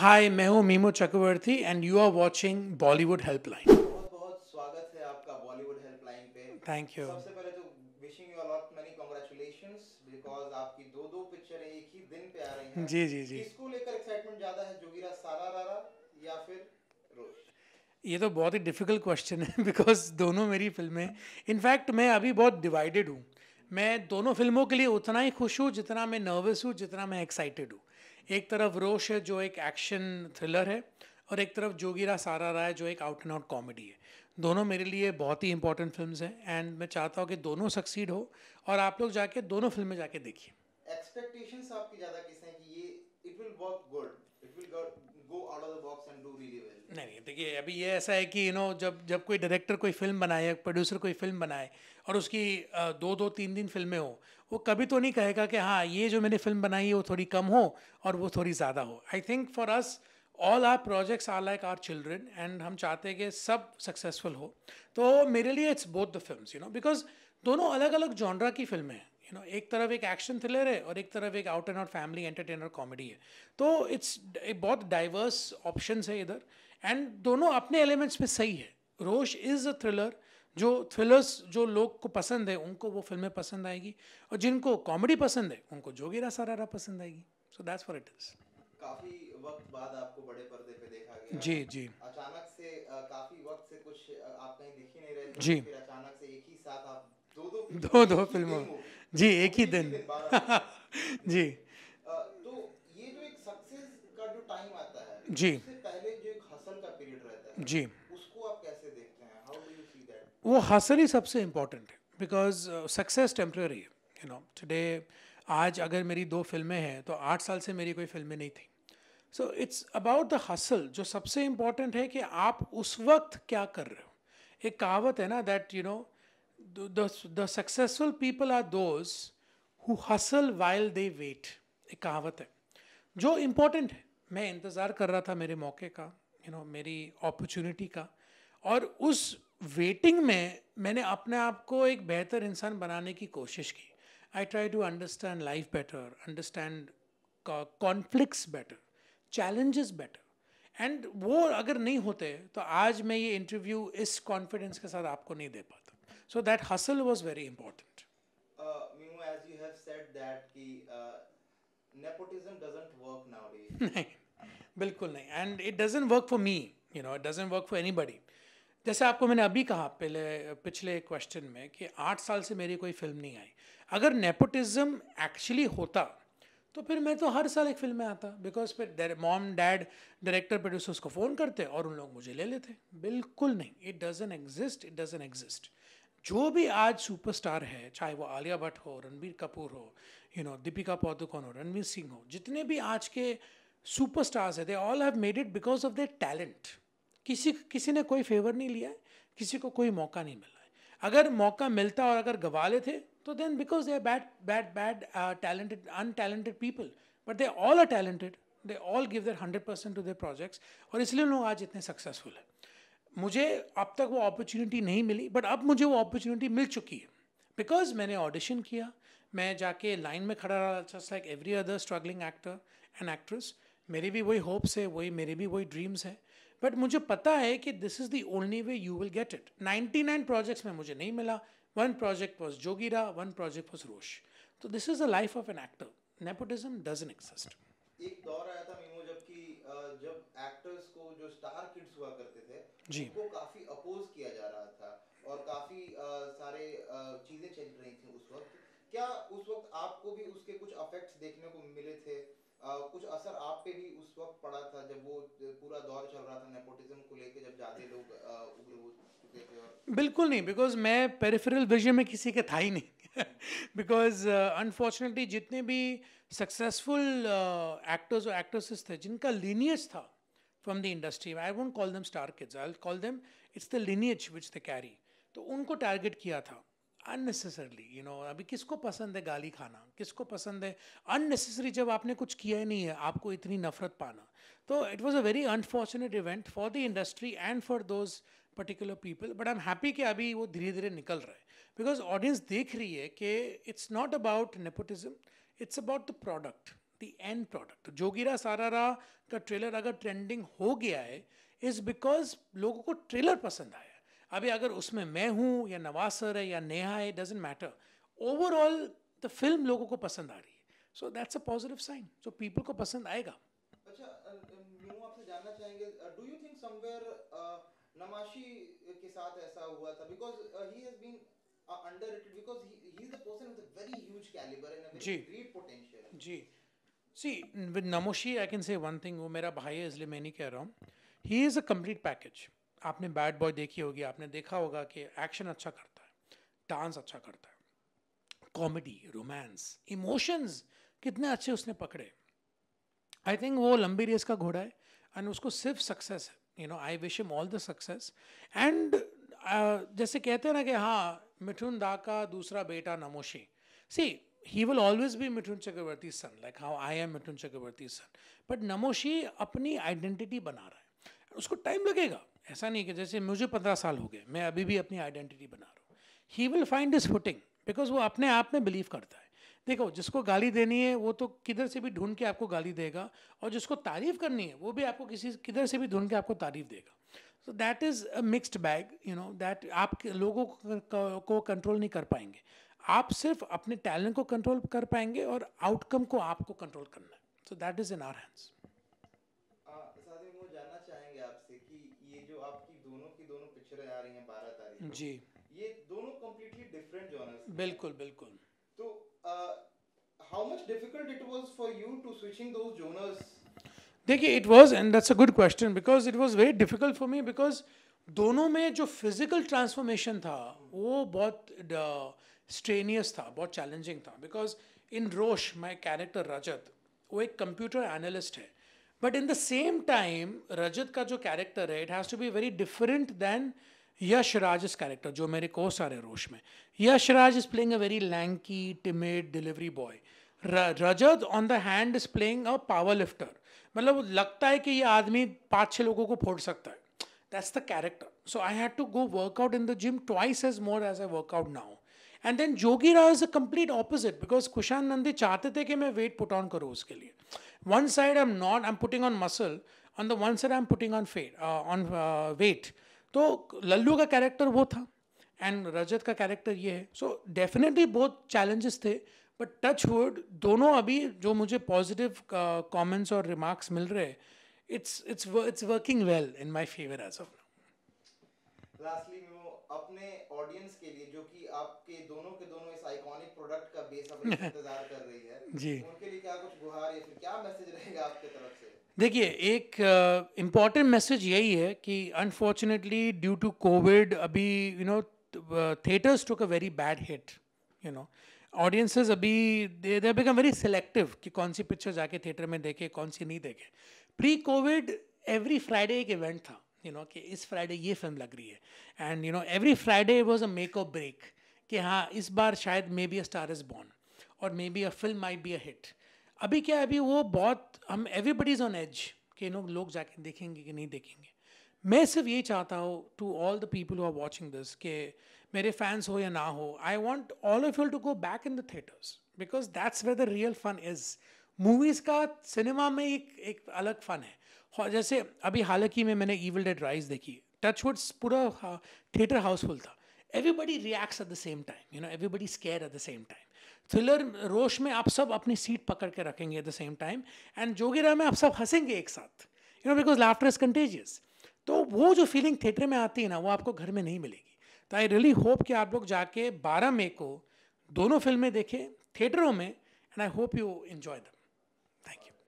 हाय, मैं हूँ Mimo Chakraborty and you are watching Bollywood helpline. बहुत बहुत स्वागत है आपका बॉलीवुड हेल्पलाइन पे। Thank you. सबसे पहले तो wishing you a lot many congratulations because आपकी दो दो पिक्चरें एक ही दिन पे आ रही हैं। जी जी जी। किसको लेकर एक्साइटमेंट ज़्यादा है, जोगिरा सारा रारा या फिर रोश? ये तो बहुत ही डिफिकल्ट क्वेश्चन है बिकॉज दोनों मेरी फिल्में, इनफैक्ट मैं अभी बहुत डिवाइडेड हूँ। मैं दोनों फिल्मों के लिए उतना ही खुश हूँ जितना मैं नर्वस हूँ, जितना मैं एक्साइटेड हूँ। एक तरफ रोश है जो एक एक्शन थ्रिलर है, और एक तरफ जोगीरा सारा राय जो एक आउट एंड आउट कॉमेडी है। दोनों मेरे लिए बहुत ही इंपॉर्टेंट फिल्म्स हैं एंड मैं चाहता हूँ कि दोनों सक्सीड हो, और आप लोग जाके दोनों फिल्में जाके देखिए। एक्सपेक्टेशंस आपकी ज़्यादा किस हैं कि ये it will work good, it will go out of the box and do really well? नहीं नहीं, देखिए अभी ये ऐसा है कि जब जब कोई डायरेक्टर कोई फिल्म बनाए, प्रोड्यूसर कोई फिल्म बनाए, और उसकी दो दो तीन दिन फिल्में हो, वो कभी तो नहीं कहेगा कि हाँ ये जो मैंने फिल्म बनाई है वो थोड़ी कम हो और वो थोड़ी ज़्यादा हो। I think for us all our projects are like our children and हम चाहते हैं कि सब सक्सेसफुल हो। तो मेरे लिए it's both the film, because दोनों अलग अलग जॉनरा की फिल्में हैं। एक तरफ एक एक्शन थ्रिलर है और एक तरफ एक out and out family entertainer comedy है। तो इट्स बहुत डाइवर्स ऑप्शंस है इधर, एंड दोनों अपने एलिमेंट्स में सही है। रोश इज़ अ थ्रिलर, जो थ्रिलर्स जो लोग को पसंद है उनको वो फिल्में पसंद आएगी, और जिनको कॉमेडी पसंद है उनको जोगीरा सारारा पसंद आएगी। So that's what it is. काफी वक्त बाद आपको बड़े पर्दे पे देखा गया जी है। जी अचानक से काफी वक्त से कुछ आप कहीं दिख ही नहीं रहे थे, जी। फिर अचानक से एक ही साथ आप दो दो पिक्चर दो दो एक ही फिल्मों। दिन मूवी, जी, वो एक भी ही एक ही दिन। दिन 12 मूवी। जी तो ये जो एक सक्सेस का जो टाइम आता है, जी उससे पहले जो एक हसल का पीरियड रहता है, जी। उसको आप कैसे देखते हैं? How do you see that? वो हासिल ही सबसे इम्पोर्टेंट है, बिकॉज सक्सेस टेम्प्रेरी है। टुडे, आज अगर मेरी दो फिल्में हैं तो 8 साल से मेरी कोई फिल्में नहीं थी। So it's about the hustle. जो सबसे इम्पोर्टेंट है कि आप उस वक्त क्या कर रहे हो। एक कहावत है ना, that the successful people are those who hustle while they wait. एक कहावत है जो इम्पोर्टेंट है। मैं इंतज़ार कर रहा था मेरे मौके का, मेरी अपॉर्चुनिटी का, और उस वेटिंग में मैंने अपने आप को एक बेहतर इंसान बनाने की कोशिश की। I try to understand life better, understand conflicts better, challenges better. And वो अगर नहीं होते तो आज मैं ये इंटरव्यू इस कॉन्फिडेंस के साथ आपको नहीं दे पाता। So that hustle was very important. Meenu, as you have said that कि nepotism doesn't work nowadays. नहीं, बिल्कुल नहीं, and it doesn't work for me. It doesn't work for anybody. जैसे आपको मैंने अभी कहा पहले पिछले क्वेश्चन में कि 8 साल से मेरी कोई फिल्म नहीं आई। अगर नेपोटिज्म एक्चुअली होता तो फिर मैं तो हर साल एक फिल्म में आता, बिकॉज फिर मॉम डैड डायरेक्टर प्रोड्यूसर्स को फ़ोन करते और उन लोग मुझे ले लेते। बिल्कुल नहीं, it doesn't exist, it doesn't exist. जो भी आज सुपरस्टार है, चाहे वो आलिया भट्ट हो, रणबीर कपूर हो, दीपिका पादुकोण हो, रणवीर सिंह हो, जितने भी आज के सुपरस्टार्स है, they all have made it because of their talent. किसी किसी ने कोई फेवर नहीं लिया है, किसी को कोई मौका नहीं मिला है। अगर मौका मिलता और अगर गवा लेते तो then because they are bad bad bad talented untalented people, but they all are talented, they all give their 100% to their projects, और इसलिए लोग आज इतने सक्सेसफुल है। मुझे अब तक वो अपॉर्चुनिटी नहीं मिली, बट अब मुझे वो अपॉर्चुनिटी मिल चुकी है, बिकॉज मैंने ऑडिशन किया, मैं जाके लाइन में खड़ा रहा, just like every other struggling actor and actress. मेरे भी वही होप्स है, वही मेरे भी वही ड्रीम्स है, बट मुझे पता है कि this is the only way you will get it. 99 projects में मुझे नहीं मिला, one project was Jogira, one project was Rosh. तो this is the life of an actor. Nepotism doesn't exist. एक दौर आया था मीमू, जबकि जब एक्टर्स को, जो स्टार किड्स हुआ करते थे, जी। उनको काफी अपोज किया जा रहा था और काफी सारे चीजें चल रही थी उस वक्त। क्या उस वक्त आपको भी उसके कुछ इफेक्ट्स देखने को मिले थे? कुछ असर आप पे भी उस वक्त पड़ा था जब वो पूरा दौर चल रहा था नेपोटिज्म को लेके, जब ज्यादा लोग उग्र हो चुके थे? और बिल्कुल नहीं, बिकॉज मैं पेरिफेरल विजन में किसी के था ही नहीं। बिकॉज अनफॉर्चुनेटली जितने भी सक्सेसफुल एक्टर्स और एक्ट्रेसेस थे जिनका लीनियज था from the industry, I won't call them star kids, I call them it's the lineage which they carry. तो उनको टारगेट किया था अननेसेसरली। अभी किसको पसंद है गाली खाना, किसको पसंद है अननेसेसरी, जब आपने कुछ किया ही नहीं है आपको इतनी नफरत पाना। तो it was a very unfortunate event for the industry and for those particular people, but I am happy कि अभी वो धीरे धीरे निकल रहा है, बिकॉज ऑडियंस देख रही है कि it's not about nepotism, it's about the product. The end product. Jogira Sarara का ट्रेलर अगर ट्रेंडिंग हो गया है इज बिकॉज लोगों को ट्रेलर पसंद आया. अभी अगर उसमें मैं हूँ या नवाज सर है या नेहा है, doesn't matter, overall the film लोगों को पसंद आ रही है. So that's a positive sign. So people को पसंद आएगा. अच्छा, मीनू आपसे जानना चाहेंगे, do you think somewhere Namashi के साथ ऐसा हुआ था, because he has been underrated because he is the person with a very huge caliber and a very great potential. जी. See, with Namoshi I can say one thing, वो मेरा भाई है इसलिए मैं नहीं कह रहा हूँ. He is a complete package. आपने बैड बॉय देखी होगी, आपने देखा होगा कि एक्शन अच्छा करता है, डांस अच्छा करता है, कॉमेडी, रोमांस, इमोशंस कितने अच्छे उसने पकड़े. आई थिंक वो लंबी रेस का घोड़ा है एंड उसको सिर्फ सक्सेस है. You know, I wish him all the success. And जैसे कहते हैं ना कि हाँ मिठुन दा का दूसरा बेटा नमोशी, सी he will always be Mithun Chakravarti's son, like how I am Mithun Chakravarti's son. But Namoshi अपनी आइडेंटिटी बना रहा है. उसको टाइम लगेगा, ऐसा नहीं कि जैसे मुझे 15 साल हो गए, मैं अभी भी अपनी आइडेंटिटी बना रहा हूँ. He will find his footing because वो अपने आप में बिलीव करता है. देखो, जिसको गाली देनी है वो तो किधर से भी ढूंढ के आपको गाली देगा, और जिसको तारीफ करनी है वो भी आपको किसी किधर से भी ढूंढ के आपको तारीफ देगा. So that is a mixed bag, you know, that आप लोगों को कंट्रोल नहीं कर पाएंगे. आप सिर्फ अपने टैलेंट को कंट्रोल कर पाएंगे और आउटकम को आपको कंट्रोल करना है. So that is in our hands. साथ में वो जानना चाहेंगे आपसे कि ये जो आपकी दोनों की दोनों पिक्चरें आ रही हैं 12 तारीख को, जी, ये दोनों कंप्लीटली डिफरेंट जॉनर्स. बिल्कुल बिल्कुल. तो how much difficult it was for you to switching those genres? देखिए, it was, and that's a good question, because it was very difficult for me, because दोनों में जो फिजिकल ट्रांसफॉर्मेशन था वो बहुत स्ट्रेनियस था, बहुत चैलेंजिंग था. Because in Rosh my character Rajat, वो एक कंप्यूटर एनालिस्ट है, but in the same time Rajat का जो कैरेक्टर है it has to be very different than Yash Raj's character जो मेरे को सारे रोश में. Yash Raj is playing a very lanky, timid delivery boy. Rajat on the hand is playing a power lifter. मतलब लगता है कि ये आदमी 5-6 लोगों को फोड़ सकता है. That's the character. So I had to go work out in the gym twice as more as I work out now. And then Jogira is a complete opposite, because Kushan Nandi चाहते थे कि मैं weight put on करूँ उसके लिए. One side I'm putting on muscle, on the one side I'm putting on weight. तो लल्लू का character वो था एंड रजत का कैरेक्टर ये है. सो डेफिनेटली बहुत चैलेंजेस थे, बट टच वुड दोनों अभी जो मुझे पॉजिटिव कमेंट्स और रिमार्क्स मिल रहे हैं, it's working well in my favor as of now. Lastly, मैं अपने ऑडियंस के लिए जो कि आपके दोनों के दोनों इस आइकॉनिक प्रोडक्ट का बेसब्री से इंतजार कर रही है, जी, उनके लिए क्या कुछ गुहार या फिर क्या मैसेज रहेगा आपके तरफ से? देखिए, एक इम्पॉर्टेंट मैसेज यही है कि अनफॉर्चुनेटली ड्यू टू कोविड अभी you know theatres took a very bad hit. You know, audiences अभी दे बिकम वेरी सिलेक्टिव कि कौन सी पिक्चर जाके थिएटर में देखे, कौन सी नहीं देखे. प्री कोविड एवरी फ्राइडे एक इवेंट था, यू नो, कि इस फ्राइडे ये फिल्म लग रही है, and you know every Friday was a make और ब्रेक कि हाँ इस बार शायद maybe a star is born और maybe a film might be a hit. अभी क्या है, अभी वो बहुत हम एवरीबडी इज ऑन एज कि लोग जाके देखेंगे कि नहीं देखेंगे. मैं सिर्फ ये चाहता हूँ to all the people who are watching this कि मेरे फैंस हो या ना हो, I want all of you to go back in the theatres, because that's where the real fun is. Movies का सिनेमा में एक अलग फन है. जैसे अभी हाल ही में मैंने ईविल डेड राइज देखी, टचवुड्स पूरा थिएटर हाउसफुल था. Everybody reacts at the same time, you know, everybody scare at the same time. Thriller Rosh में आप सब अपनी सीट पकड़ के रखेंगे at the same time, and Jogira में आप सब हंसेंगे एक साथ, you know, because laughter is contagious. तो वो जो फीलिंग थिएटर में आती है ना, वो आपको घर में नहीं मिलेगी. तो आई रियली होप कि आप लोग जाके 12 मई को दोनों फिल्में देखें थिएटरों में, and I hope you enjoy दम.